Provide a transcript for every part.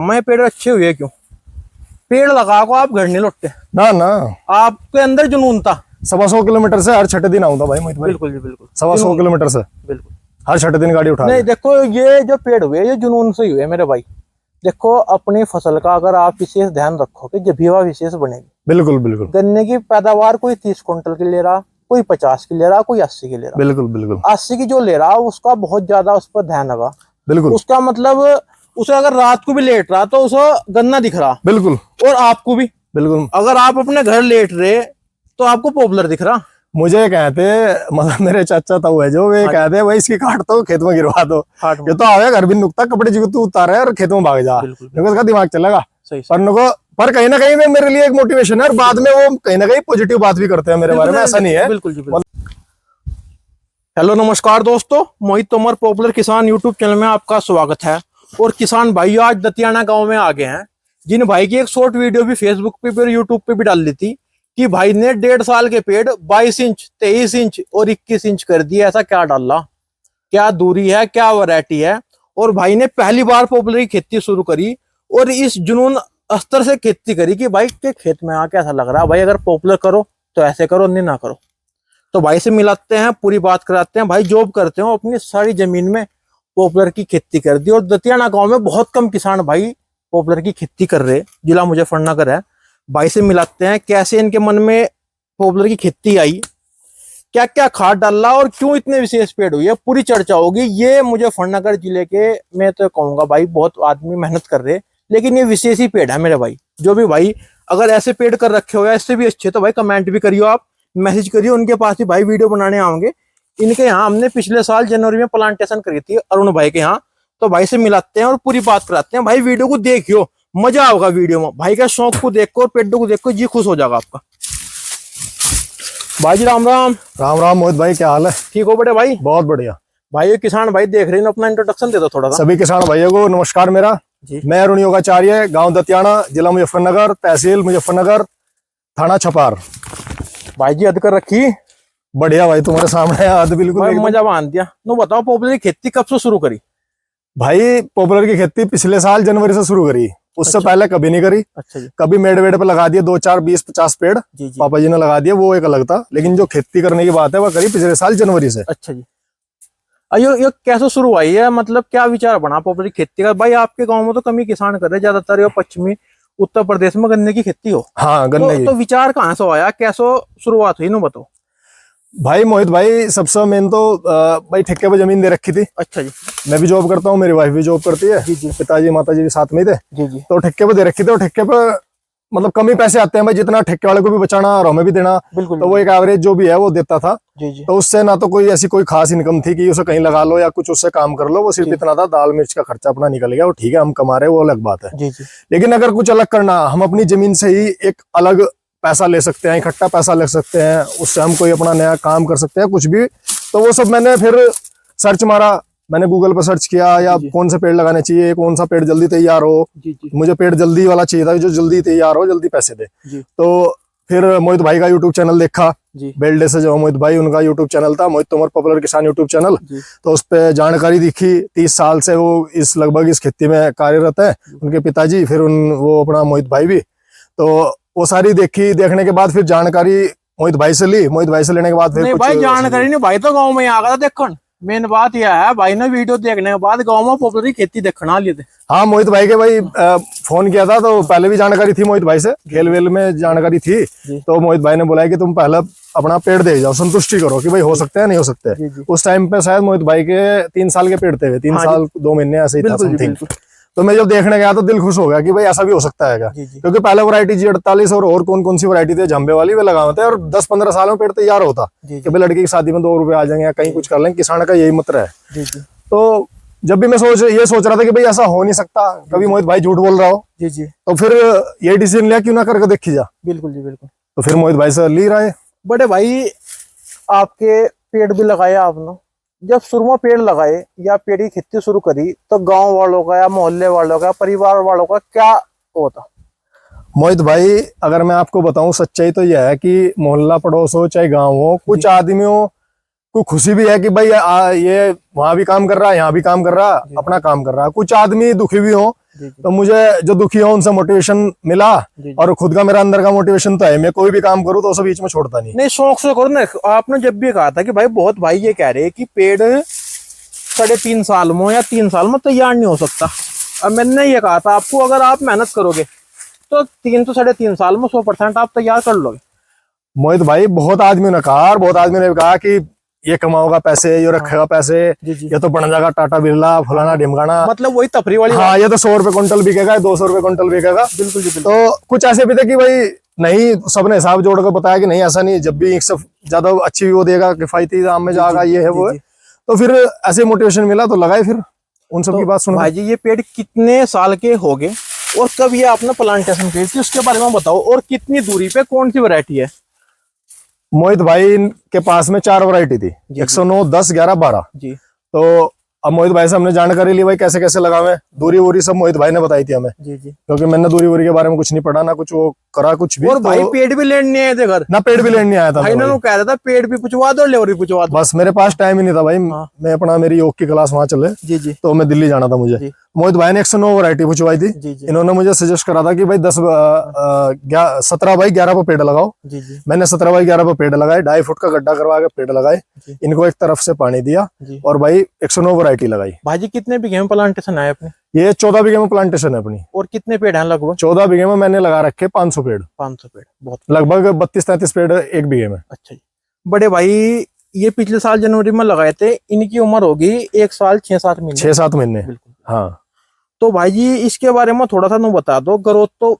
मैं पेड़ अच्छे हुए क्यों? पेड़ लगा को आप घर नहीं लौटते ना ना। आपके अंदर जुनून था। 125 किलोमीटर से हर छठे दिन आऊंगा भाई मोहित भाई। बिल्कुल जी बिल्कुल। 125 किलोमीटर से बिल्कुल हर छठे दिन गाड़ी उठा नहीं। देखो ये जो पेड़ हुए ये जुनून से ही हुए मेरे भाई। देखो अपनी फसल का अगर आप विशेष ध्यान रखोगे जब भी वह विशेष बनेगी। बिल्कुल बिल्कुल। गन्ने की पैदावार कोई 30 क्विंटल की ले रहा, कोई 50 की ले रहा, कोई 80 की ले रहा। बिल्कुल बिल्कुल। 80 की जो ले रहा उसका बहुत ज्यादा उस पर ध्यान लगा। बिल्कुल उसका मतलब उसे अगर रात को भी लेट रहा तो उसे गन्ना दिख रहा। बिल्कुल। और आपको भी बिल्कुल। अगर आप अपने घर लेट रहे तो आपको पॉपुलर दिख रहा। मुझे कहते मतलब मेरे चाचा ताऊ है जो वे कहते भाई इसकी काट दो खेत में गिरवा दो। ये तो आवे घर भी नुकता कपड़े जी तू उतारे और खेत में भाग जा। इसका दिमाग चलेगा पर कहीं ना कहीं मेरे लिए एक मोटिवेशन है और बाद में वो कहीं ना कहीं पॉजिटिव बात भी करते हैं मेरे बारे में। ऐसा नहीं है। बिल्कुल जी बिल्कुल। हेलो नमस्कार दोस्तों, मोहित तोमर पॉपुलर किसान यूट्यूब चैनल में आपका स्वागत है। और किसान भाई आज दतियाना गांव में आ गए हैं, जिन भाई की एक शॉर्ट वीडियो भी फेसबुक पे और यूट्यूब पे भी डाल दी थी कि भाई ने 1.5 साल के पेड़ 22 इंच 23 इंच और 21 इंच कर दिए। ऐसा क्या डाला, क्या दूरी है, क्या वैरायटी है। और भाई ने पहली बार पॉपुलर की खेती शुरू करी और इस जुनून अस्तर से खेती करी कि भाई के खेत में आके ऐसा लग रहा है भाई अगर पॉपुलर करो तो ऐसे करो, नहीं ना करो। तो भाई से मिलाते हैं, पूरी बात कराते हैं। भाई जॉब करते हो, अपनी सारी जमीन में पॉपुलर की खेती कर दी। और दतियाना गांव में बहुत कम किसान भाई पॉपुलर की खेती कर रहे। जिला मुजफ्फरनगर है। भाई से मिलाते हैं कैसे इनके मन में पॉपुलर की खेती आई, क्या क्या खाद डाला और क्यों इतने विशेष पेड़ हुए, पूरी चर्चा होगी। ये मुजफ्फरनगर जिले के मैं तो कहूंगा भाई बहुत आदमी मेहनत कर रहे, लेकिन ये विशेष ही पेड़ है मेरे भाई। जो भी भाई अगर ऐसे पेड़ कर रखे हो या इससे भी अच्छे तो भाई कमेंट भी करियो, आप मैसेज करियो। उनके पास ही भाई वीडियो बनाने आएंगे। इनके यहाँ हमने पिछले साल जनवरी में प्लांटेशन करी थी अरुण भाई के यहाँ। तो भाई से मिलाते हैं और पूरी बात कराते हैं। भाई वीडियो को देखियो, मजा होगा वीडियो में। भाई का शौक को देखो और पेड़ों को देखो, जी खुश हो जाएगा आपका। भाई जी राम राम। राम राम मोहित भाई, क्या हाल है? ठीक हो बड़े भाई? बहुत बढ़िया भाई। ये किसान भाई देख रहे हैं, अपना इंट्रोडक्शन दे दो थोड़ा सा। सभी किसान भाइयों को नमस्कार मेरा जी। मैं अरुण योगाचार्य, गांव दतियाना, जिला मुजफ्फरनगर, तहसील मुजफ्फरनगर, थाना छपार। भाई जी हद कर रखी। बढ़िया भाई, तुम्हारे सामने हद बिल्कुल मजा बांध दिया। नो बताओ पॉपुलर की खेती कब से शुरू करी? भाई पॉपुलर की खेती पिछले साल जनवरी से शुरू करी, उससे पहले कभी नहीं करी। अच्छा जी। कभी मेड़ वेड़ पे लगा दिए 2 4 20 50 पेड़ जी। पापा जी ने लगा दिए, वो एक अलग था। लेकिन जो खेती करने की बात है वो करी पिछले साल जनवरी से। अच्छा जी। ये कैसे शुरू हुई है, मतलब क्या विचार बना पॉपुलर खेती का? भाई आपके गांव में तो कम ही किसान कर रहे, ज्यादातर पश्चिमी उत्तर प्रदेश में गन्ने की खेती हो। हाँ गन्ने की। तो विचार कहाँ से आया, कैसे शुरुआत हुई, नो बताओ। भाई मोहित भाई सबसे मेन तो भाई ठेके पे जमीन दे रखी थी। अच्छा जी। मैं भी जॉब करता हूँ, मेरी वाइफ भी जॉब करती है। जी। पिताजी माताजी भी साथ में थे। जी। तो ठेके पे दे रखी थी और ठेके पे मतलब कम ही पैसे आते हैं भाई, जितना ठेके वाले को भी बचाना और हमें भी देना। बिल्कुल। तो वो एक एवरेज जो भी है वो देता था। जी। तो उससे ना तो कोई ऐसी कोई खास इनकम थी कि उसे कहीं लगा लो या कुछ उससे काम कर लो। वो सिर्फ इतना था, दाल मिर्च का खर्चा अपना निकल गया। वो ठीक है, हम कमा रहे वो अलग बात है। जी। लेकिन अगर कुछ अलग करना, हम अपनी जमीन से ही एक अलग पैसा ले सकते हैं, इकट्ठा पैसा ले सकते हैं, उससे हम कोई अपना नया काम कर सकते हैं कुछ भी। तो वो सब मैंने फिर सर्च मारा, मैंने गूगल पर सर्च किया या कौन से पेड़ लगाने चाहिए, कौन सा पेड़ जल्दी तैयार हो। मुझे पेड़ जल्दी वाला चाहिए था, जो जल्दी तैयार हो, जल्दी पैसे दे। तो फिर मोहित भाई का यूट्यूब चैनल देखा, बेल्डे से जो मोहित भाई उनका यूट्यूब चैनल था, मोहित तोमर पॉपुलर किसान यूट्यूब चैनल। तो उस पर जानकारी दिखी। 30 साल से वो लगभग इस खेती में कार्यरत है, उनके पिताजी, फिर वो अपना मोहित भाई भी। तो वो सारी देखी, देखने के बाद फिर जानकारी मोहित भाई से ली। मोहित भाई से लेने के बाद फिर भाई जानकारी नहीं, भाई तो गाँव में आ गया देखने। मेन बात यह है भाई ने वीडियो देखने के बाद गांव में पॉपुलर की खेती देखना लिए थे। हाँ मोहित भाई के भाई फोन किया था, तो पहले भी जानकारी थी मोहित भाई से, खेल वेल में जानकारी थी। तो मोहित भाई ने बोला कि तुम पहले अपना पेड़ दे जाओ, संतुष्टि करो कि भाई हो सकते हैं नहीं हो सकते। उस टाइम पे शायद मोहित भाई के 3 साल के पेड़ थे, 3 साल 2 महीने ऐसे ही था समथिंग। तो मैं जब देखने गया तो दिल खुश हो गया कि भाई ऐसा भी हो सकता है क्या। क्योंकि पहले वैरायटी G48 और कौन सी वैरायटी थी झंबे वाली वे लगा होते हैं, और 10-15 सालों में पेड़ तैयार होता कि भाई लड़के की शादी में 2 रुपए आ जाएंगे या कहीं कुछ कर लेंगे। किसान का यही मंत्र है। तो जब भी मैं ये सोच रहा था कि भाई ऐसा हो नहीं सकता, कभी मोहित भाई झूठ बोल रहा हो, तो फिर ये डिसीजन लिया क्यों ना करके देखी जा। बिल्कुल जी बिल्कुल। तो फिर मोहित भाई से ली रहा है। बड़े भाई आपके पेड़ भी लगाया आपने, जब शुरू में पेड़ लगाए या पेड़ की खेती शुरू करी तो गांव वालों का या मोहल्ले वालों का, परिवार वालों का क्या होता? मोहित भाई अगर मैं आपको बताऊं, सच्चाई तो यह है कि मोहल्ला पड़ोस हो चाहे गांव हो, कुछ आदमियों को खुशी भी है कि भाई ये वहां भी काम कर रहा है, यहाँ भी काम कर रहा है, अपना काम कर रहा है। कुछ आदमी दुखी भी हो जी, जी। तो मुझे जो दुखी हो उनसे मोटिवेशन मिला, जी, जी। और खुद का मेरा अंदर का मोटिवेशन तो है, मैं कोई भी काम करूँ तो उसे बीच में छोड़ता नहीं। नहीं, शौक से करो ना। आपने जब भी कहा था कि भाई बहुत भाई ये कह रहे हैं कि पेड़ 3.5 साल में या 3 साल में तैयार नहीं हो सकता। अब मैंने ये कहा था आपको, अगर आप मेहनत करोगे तो 3 साल में 100% आप तैयार कर लोगे। मोहित भाई, बहुत आदमी ने कहा, और बहुत आदमी ने कहा कि ये कमाओगा पैसे, ये रखेगा पैसे, जी, जी। ये तो बन जाएगा टाटा बिरला, फलाना ढिमकाना। मतलब वही तफरी वाली हाँ, ये तो 100 रुपए क्विंटल बिकेगा, 200 रुपए क्विंटल बिकेगा। बिल्कुल जी, बिल्कुल। तो कुछ ऐसे भी थे कि भाई नहीं, सबने हिसाब जोड़ कर बताया कि नहीं, ऐसा नहीं, जब भी एक सब ज्यादा अच्छी वो देगा, किफायती दाम में जाएगा, ये है वो है। तो फिर ऐसे मोटिवेशन मिला तो लगाए, फिर उन सब की बात सुन। भाई जी, ये पेड़ कितने साल के हो गए और कब ये आपने प्लांटेशन की थी उसके बारे में बताओ, और कितनी दूरी पे कौन सी वैरायटी है? मोहित भाई के पास में 4 वैरायटी थी, जी, 109, 10, 11, 12। जी, तो अब मोहित भाई से हमने जानकारी ली भाई कैसे कैसे लगावे, दूरी वूरी सब मोहित भाई ने बताई थी हमें, जी, जी। क्योंकि मैंने दूरी वूरी के बारे में कुछ नहीं पढ़ा, ना कुछ वो करा कुछ भी। और भाई तो पेड़ भी लेने नहीं आए थे घर, ना पेड़ भी लेने नहीं आया था भाई मैं ने भाई। कह रहा था पेड़ भी पुछवा दो, लेवर भी पुछवा दो। बस मेरे पास टाइम ही नहीं था भाई, हाँ। मैं अपना, मेरी योग की क्लास वहां चले, जी, जी, तो मैं दिल्ली जाना था मुझे। जी। मोहित भाई ने 109 वैरायटी पूछवाई थी। जी, जी, इन्होंने मुझे सजेस्ट करा था कि भाई 17 बाई 11 पे पेड़ लगाओ। जी, जी, मैंने 17 बाई 11 पे पेड़ लगाए, 2.5 फुट का गड्ढा करवा के पेड़ लगाए, जी। इनको एक तरफ से पानी दिया, जी। और भाई 109 वैरायटी लगाई। भाई जी, कितने बीघे में प्लांटेशन है अपने? ये 14 बीघे में प्लांटेशन है अपनी। और कितने पेड़ हैं लगभग? 14 बीघे में मैंने लगा रखे 500 पेड़, 500 पेड़, बहुत लगभग 32-33 पेड़ एक बीघे में। अच्छा जी। बड़े भाई, ये पिछले साल जनवरी में लगाए थे, इनकी उम्र होगी 1 साल 6-7 महीने। 6-7 महीने। बिल्कुल। हाँ, तो भाई जी, इसके बारे में थोड़ा सा नु बता दो। ग्रोथ तो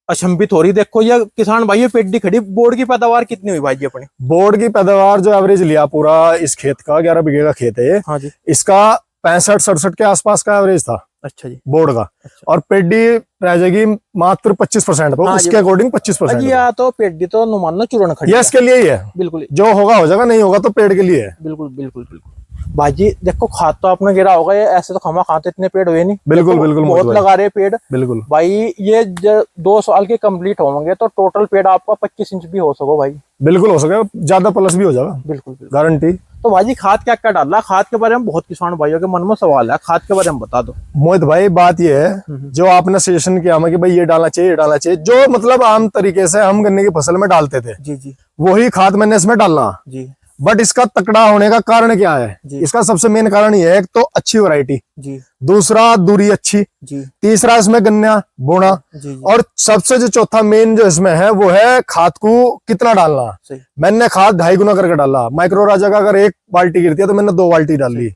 अचंभित हो रही, देखो ये किसान भाई, ये पेड्डी खड़ी। बोर्ड की पैदावार कितनी हुई भाई जी अपनी? बोर्ड की पैदावार जो एवरेज लिया पूरा इस खेत का, 11 बीघे का खेत है ये, हाँ जी। इसका 65-67 के आसपास का एवरेज था अच्छा जी। बोर्ड का। अच्छा। और पेडी रह जाएगी मात्र 25% पे, हाँ जी। उसके अकॉर्डिंग 25%। जी, या तो पेड्डी तो नुमान ना चूर्ण खड़ी ये है। इसके लिए ही है, बिल्कुल जो होगा हो जाएगा, नहीं होगा तो पेड़ के लिए है। बिल्कुल बिल्कुल बिल्कुल। भाई जी देखो, खाद तो आपने गिरा होगा, ये ऐसे तो खमा खाते इतने पेड़ हुए नहीं। बिल्कुल देखो, बिल्कुल बहुत मोहित लगा रहे पेड़ बिल्कुल। भाई। ये 2 साल के कंप्लीट होंगे तो टोटल पेड़ आपका 25 इंच भी हो सको भाई। बिल्कुल हो सकेगा, ज्यादा प्लस भी हो जाएगा, बिल्कुल बिल्कुल। गारंटी। तो भाई जी, खाद क्या क्या डाला? खाद के बारे में बहुत किसान भाइयों के मन में सवाल है, खाद के बारे में बता दो। मोहित भाई, बात ये है, जो आपने सजेशन किया हमें कि भाई ये डालना चाहिए, ये डालना चाहिए, जो मतलब आम तरीके से हम गन्ने की फसल में डालते थे, जी, जी, वही खाद मैंने इसमें डालना। जी, बट इसका तकड़ा होने का कारण क्या है? जी। इसका सबसे मेन कारण ये है, एक तो अच्छी वैरायटी, जी, दूसरा दूरी अच्छी, जी, तीसरा इसमें गन्ना बोना, जी, जी। और सबसे जो चौथा मेन जो इसमें है वो है खाद को कितना डालना। सही। मैंने खाद 2.5 गुना करके डाला। माइक्रो राजा का अगर 1 बाल्टी गिरती है तो मैंने 2 बाल्टी डाल ली।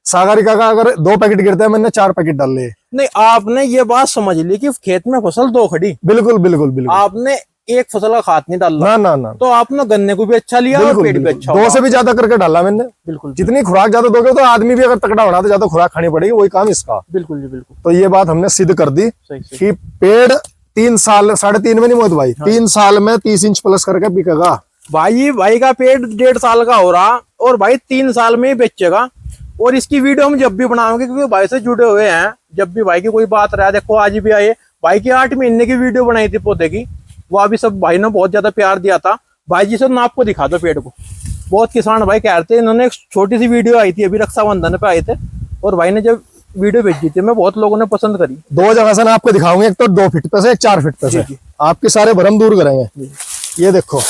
सागरिका का अगर 2 पैकेट गिरते हैं मैंने 4 पैकेट डाल लिए। नहीं, आपने ये बात समझ ली कि खेत में फसल 2 खड़ी, बिल्कुल बिल्कुल बिल्कुल। आपने एक फसल का खाद नहीं डाला, ना ना ना, तो आपने गन्ने को भी अच्छा लिया और बिल्कुल पेड़ भी बिल्कुल। अच्छा 2 हुआ। से भी ज्यादा करके डाला मैंने। बिल्कुल जितनी खुराक ज्यादा दोगे तो आदमी भी अगर तकड़ा होना तो ज्यादा खुराक खानी पड़ेगी, वही काम इसका। बिल्कुल जी, बिल्कुल। तो ये बात हमने सिद्ध कर दी सही सही। कि पेड़ 3 साल, 3.5 में नहीं मोहित भाई, 3 साल में 30 इंच प्लस करके बिकेगा। भाई का पेड़ 1.5 साल का हो रहा और भाई 3 साल में ही बेचेगा। और इसकी वीडियो हम जब भी बनाएंगे, क्योंकि भाई से जुड़े हुए हैं, जब भी भाई की कोई बात रहा, देखो आज भी आए भाई की 8 महीने की वीडियो बनाई थी पौधे की, वो अभी सब भाई ने बहुत ज्यादा प्यार दिया था। भाई जी से नाप को दिखा दो पेड़ को। बहुत किसान भाई कह रहे थे, इन्होंने एक छोटी सी वीडियो आई थी अभी रक्षाबंधन पे आए थे, और भाई ने जब वीडियो भेजी थी, मैं बहुत लोगों ने पसंद करी। 2 जगह से ना आपको दिखाऊंगे, एक तो 2 फीट पे से, एक 4 फीट पे से, आपके सारे भरम दूर करेंगे। ये देखो,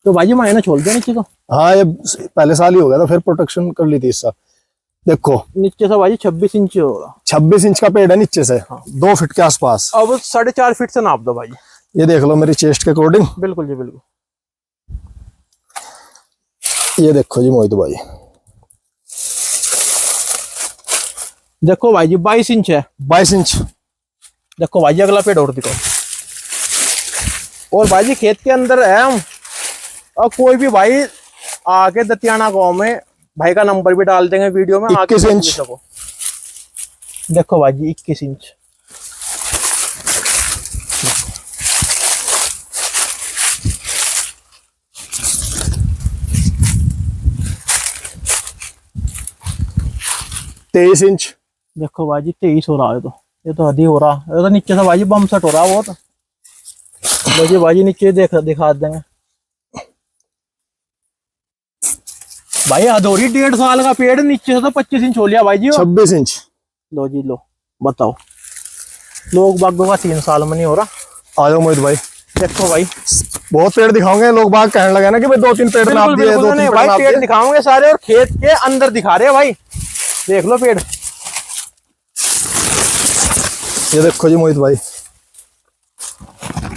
तो भाई जी मैंने छोड़ दिया नीचे, तो हाँ ये पहले साल ही हो गया था, फिर प्रोटेक्शन कर ली थी इस साल। देखो नीचे से भाई जी 26 इंच होगा। 26 इंच का पेड़ है नीचे से, 2 फीट के आसपास। अब 4.5 फीट से नाप दो भाई। ये देख लो मेरी चेस्ट के अकॉर्डिंग। बिल्कुल जी, बिल्कुल। ये देखो जी मोहित भाई, देखो भाई जी 22 इंच है। 22 इंच। देखो भाई जी, अगला पेड़ और दिखाओ। और भाई जी खेत के अंदर है हम, और कोई भी भाई आके दतियाना गांव में, भाई का नंबर भी डाल देंगे वीडियो में, आके 21 देख इंच। भी सको। देखो भाई जी 21 इंच। तेईस इंच। देखो भाई जी 23 हो रहा है, तो ये तो हद ही हो रहा है। ये तो नीचे से भाई जी बम सेट हो रहा है बहुत। देखिए भाई जी नीचे दिखा देंगे भाई, अधोरी 1.5 साल का पेड़, नीचे से तो 25 इंच हो लिया भाई जी। 26 इंच। लो जी लो, बताओ, लोग बागों का 3 साल में नहीं हो रहा। आ जाओ मोहित भाई, देखो भाई, बहुत पेड़ दिखाओगे। लोग बाग कहने लगे ना कि भाई 2-3 पेड़ नाप बिल्कुल दिए, बिल्कुल 2-3 नहीं पेड़ भाई, नाप पेड़ दिए। दिखाओगे सारे और खेत के अंदर दिखा रहे हैं भाई। देख लो पेड़, ये देखो जी मोहित भाई,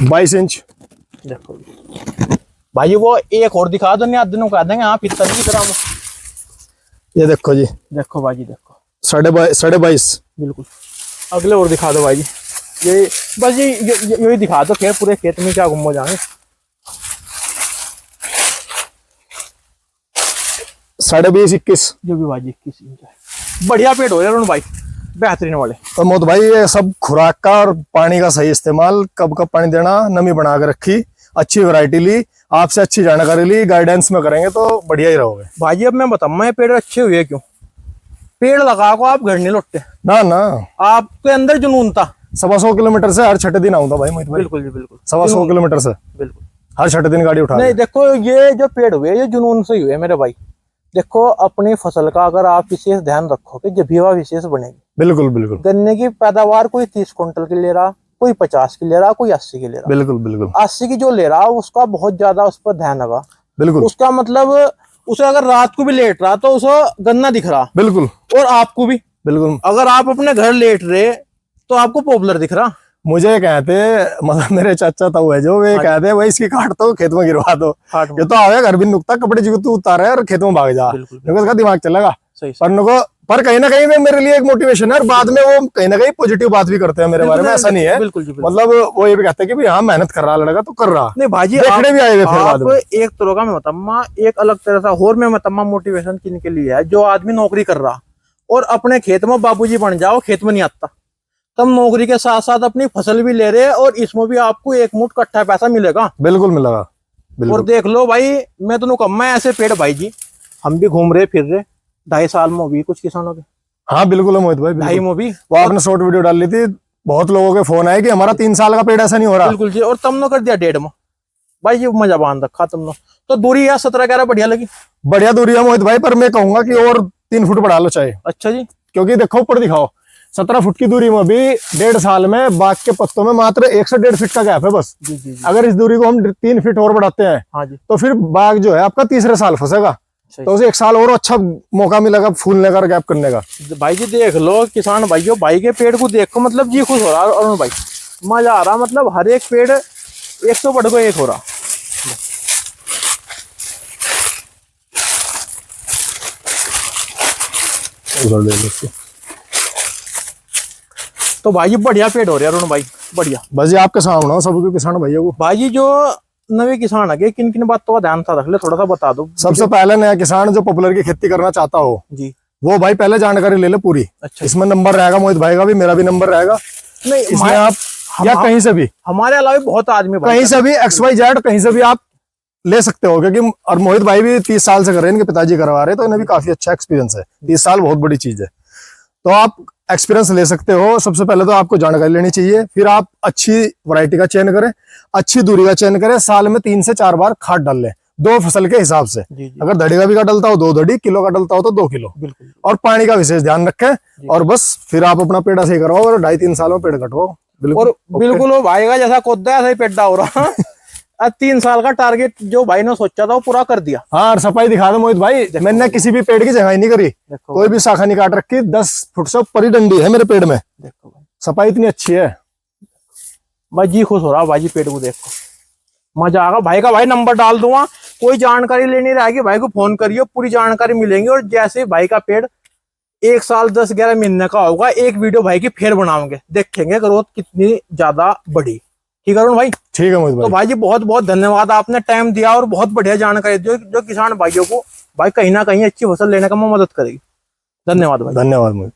22 इंच। देखो भाई, वो एक और दिखा दो, नहीं दिनों कह देंगे हाँ इतना नहीं करा। ये देखो जी, देखो भाई जी, देखो 22.5। बिल्कुल। अगले और दिखा दो भाई जी, ये बस यही दिखा दो, फिर पूरे खेत में क्या गुम हो जाएंगे। 20.5-21। जो भी भाई 21 इंच है, बढ़िया पेड़ हो रहे हैं भाई, बेहतरीन वाले। तो मोहित भाई ये सब खुराक का और पानी का सही इस्तेमाल, कब कब पानी देना, नमी बना के रखी, अच्छी वैरायटी ली, आपसे अच्छी जानकारी ली, गाइडेंस में करेंगे तो बढ़िया ही रहोगे भाई जी। अब मैं बताऊँ ये पेड़ अच्छे हुए क्यों? पेड़ लगा को आप घर नहीं लौटते, ना ना। आपके अंदर जुनून था। 125 किलोमीटर से हर छठे दिन आऊंगा भाई मोहित भाई। बिल्कुल जी बिल्कुल, 125 किलोमीटर से बिल्कुल। हर छठे दिन गाड़ी उठा नहीं देखो, ये जो पेड़ हुए ये जुनून से ही हुए मेरे भाई। देखो, अपनी फसल का अगर आप विशेष ध्यान रखोगे जब भी वह विशेष बनेगी। बिल्कुल बिल्कुल गन्ने की पैदावार कोई 30 क्विंटल की ले रहा, कोई 50 की ले रहा, कोई 80 की ले रहा। बिल्कुल बिल्कुल 80 की जो ले रहा उसका बहुत ज्यादा उस पर ध्यान लगा। बिल्कुल उसका मतलब उसे अगर रात को भी लेट रहा तो उसे गन्ना दिख रहा, बिल्कुल और आपको भी बिल्कुल। अगर आप अपने घर लेट रहे तो आपको पॉपुलर दिख रहा। मुझे कहते, मतलब मेरे चाचा ताऊ है जो, वे कहते भाई इसकी काट दो, खेत में गिरवा दो। हाट में ये तो आवे घर भी नुकता, कपड़े जी तू उतारे और खेत में भाग जा, बिल्कुल देखो इसका दिमाग चलेगा। सही पर नको, पर कहीं ना कहीं वो मेरे लिए एक मोटिवेशन है, और बाद में वो कहीं ना कहीं पॉजिटिव बात भी करते हैं मेरे बारे में, ऐसा नहीं है। बिल्कुल जी बिल्कुल। मतलब वो ये भी कहते हैं कि भाई हाँ मेहनत कर रहा लड़का तो कर रहा। नहीं भाई जी, देखने भी आए हुए फिर बाद आप में। एक तरह का मैं बताऊँ, एक अलग तरह सा और मैं बताऊँ मोटिवेशन किन के लिए है। जो आदमी नौकरी कर रहा और अपने खेत में बाबूजी बन जाओ, खेत में नहीं आता, तब नौकरी के साथ साथ अपनी फसल भी ले रहे और इसमें भी आपको एक मुठ कट्ठा पैसा मिलेगा। बिल्कुल मिलेगा, और बिल्कुल। देख लो भाई, मैं तो कम मैं ऐसे पेड़ भाई जी, हम भी घूम रहे फिर रहे 2.5 साल में भी कुछ किसानों के, हाँ बिल्कुल है मोहित भाई, 2.5 में भी। वो आपने शॉर्ट वीडियो डाली थी, बहुत लोगों के फोन आए कि हमारा 3 साल का पेड़ ऐसा नहीं हो रहा। बिल्कुल जी, और तुमने कर दिया 1.5 में भाई, ये मजा बांध रखा तुमने। तो दूरी यार 17-11 बढ़िया लगी। बढ़िया दूरी है मोहित भाई, पर मैं कहूंगा कि और 3 फुट बढ़ा लो चाहे, अच्छा जी, क्योंकि देखो ऊपर दिखाओ, 17 फुट की दूरी में भी 1.5 साल में बाग के पत्तों में मात्र 1 से 1.5 फीट का गैप है बस। जी जी जी। अगर इस दूरी को हम 3 फीट और बढ़ाते हैं हाँ जी, तो फिर बाग जो है आपका तीसरे साल फंसेगा, सही। तो उसे 1 साल और अच्छा मौका मिलेगा फूलने का और गैप करने का। भाई जी देख लो किसान भाइयों, भाई के पेड़ को देखो, मतलब जी खुश हो रहा है अरुण भाई, मजा आ रहा, मतलब हर एक पेड़ 100 बढ़ को 1 हो रहा। तो भाई जी बढ़िया पेड़ हो रहे हैं अरुण भाई, बढ़िया। बस ये आपके सामने हो सबके किसान भैया को। भाई जी जो नवे किसान है किन किन बातों का ध्यान था रख ले, थोड़ा सा बता दो। सबसे पहले नया किसान जो पॉपुलर की खेती करना चाहता हो जी, वो भाई पहले जानकारी ले ले पूरी। अच्छा, इसमें नंबर रहेगा मोहित भाई का भी, मेरा भी नंबर रहेगा नहीं इसमें, आप या कहीं से भी, हमारे अलावा भी बहुत आदमी कहीं से भी XYZ कहीं से भी आप ले सकते हो, क्योंकि और मोहित भाई भी 30 साल से कर रहे हैं, इनके पिताजी करवा रहे हैं, तो इन्हें भी काफी अच्छा एक्सपीरियंस है। 30 साल बहुत बड़ी चीज है, तो आप एक्सपीरियंस ले सकते हो। सबसे पहले तो आपको जानकारी लेनी चाहिए, फिर आप अच्छी वैरायटी का चयन करें, अच्छी दूरी का चयन करें, साल में 3 से 4 बार खाद डाल लें 2 फसल के हिसाब से। जी जी, अगर धड़ी का भी का डलता हो 2 धड़ी, किलो का डलता हो तो 2 किलो, बिल्कुल। और पानी का विशेष ध्यान रखें, और बस फिर आप अपना पेड़ा सही करवाओ और 2.5-3 साल में पेड़ कटवाओ। और बिल्कुल वो भाई का जैसा कोदा है, ऐसा ही पेड्डा हो रहा। 3 साल का टारगेट जो भाई ने सोचा था वो पूरा कर दिया। हाँ, और सफाई दिखा दो मोहित भाई, मैंने किसी भी पेड़ की जगह नहीं करी, देखो कोई भी शाखा नहीं काट रखी, 10 फुट से ऊपर ही डंडी है मेरे पेड़ में, देखो भाई, सफाई इतनी अच्छी है। भाई जी खुश हो रहा भाई जी, पेड़ को देखो मजा आएगा। भाई का भाई नंबर डाल दूंगा, कोई जानकारी लेनी रहेगी भाई को फोन करियो, पूरी जानकारी मिलेंगी। और जैसे भाई का पेड़ 1 साल 10-11 महीने का होगा, एक वीडियो भाई की फिर बनाओगे, देखेंगे ग्रोथ कितनी ज्यादा बढ़ी। ठीक है अरुण भाई? ठीक है मोहित भाई। तो भाई जी बहुत बहुत धन्यवाद, आपने टाइम दिया और बहुत बढ़िया जानकारी दी जो किसान भाइयों को भाई कहीं ना कहीं अच्छी फसल लेने का मदद करेगी। धन्यवाद भाई। धन्यवाद मोहित।